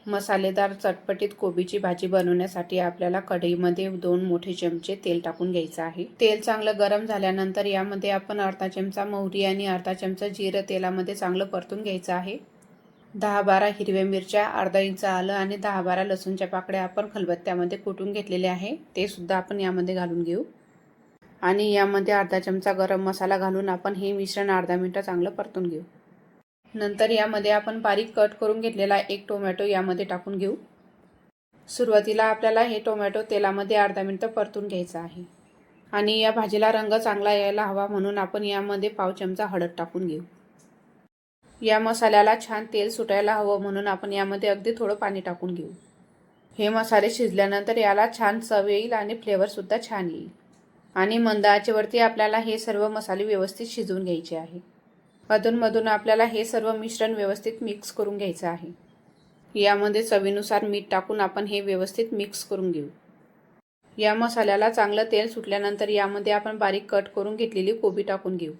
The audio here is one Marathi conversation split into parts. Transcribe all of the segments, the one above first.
मसालेदार चटपटीत कोबीची भाजी बनवण्यासाठी आपल्याला कढईमध्ये 2 मोठे चमचे तेल टाकून घ्यायचं आहे। तेल चांगलं गरम झाल्यानंतर यामध्ये आपण अर्धा चमचा मोहरी आणि अर्धा चमचा जिरं तेलामध्ये चांगलं परतून घ्यायचं आहे। 10-12 हिरव्या मिरच्या, अर्धा इंच आलं आणि 10-12 लसूणच्या पाकळ्या आपण खलबत्त्यामध्ये कुटून घेतलेले आहे, ते सुद्धा आपण यामध्ये घालून घेऊ। आणि यामध्ये अर्धा चमचा गरम मसाला घालून आपण हे मिश्रण अर्धा मिनिट चांगलं परतून घेऊ। नंतर यामध्ये आपण बारीक कट करून घेतलेला एक टोमॅटो यामध्ये टाकून घेऊ। सुरुवातीला आपल्याला हे टोमॅटो तेलामध्ये अर्धा मिनिट परतून घ्यायचं आहे आणि या भाजीला रंग चांगला यायला हवा म्हणून आपण यामध्ये पाव चमचा हळद टाकून घेऊ। या मसाल्याला छान तेल सुटायला हवं म्हणून आपण यामध्ये अगदी थोडं पाणी टाकून घेऊ। हे मसाले शिजल्यानंतर याला छान चव येईल आणि फ्लेवर सुद्धा छान येईल। आणि मंद आचेवरती आपल्याला हे सर्व मसाले व्यवस्थित शिजवून घ्यायचे आहे। अधूनमधून आपल्याला हे सर्व मिश्रण व्यवस्थित मिक्स करून घ्यायचं आहे। यामध्ये चवीनुसार मीठ टाकून आपण हे व्यवस्थित मिक्स करून घेऊ। या मसाल्याला चांगलं तेल सुटल्यानंतर यामध्ये आपण बारीक कट करून घेतलेली कोबी टाकून घेऊ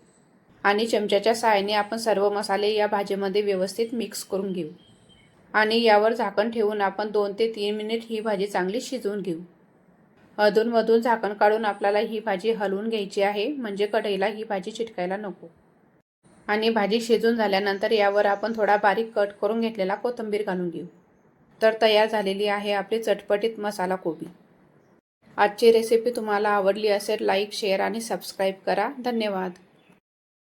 आणि चमच्याच्या सहाय्याने आपण सर्व मसाले या भाजीमध्ये व्यवस्थित मिक्स करून घेऊ आणि यावर झाकण ठेवून आपण 2 ते 3 मिनिट ही भाजी चांगली शिजवून घेऊ। अधूनमधून झाकण काढून आपल्याला ही भाजी हलवून घ्यायची आहे, म्हणजे कढईला ही भाजी चिटकायला नको। आणि भाजी शिजून झाल्यानंतर यावर आपण थोडा बारीक कट करून घेतलेला कोथिंबीर घालून घेऊ। तर तयार झालेली आहे आपली चटपटीत मसाला कोबी। आजची रेसिपी तुम्हाला आवडली असेल लाईक, शेअर आणि सबस्क्राईब करा। धन्यवाद।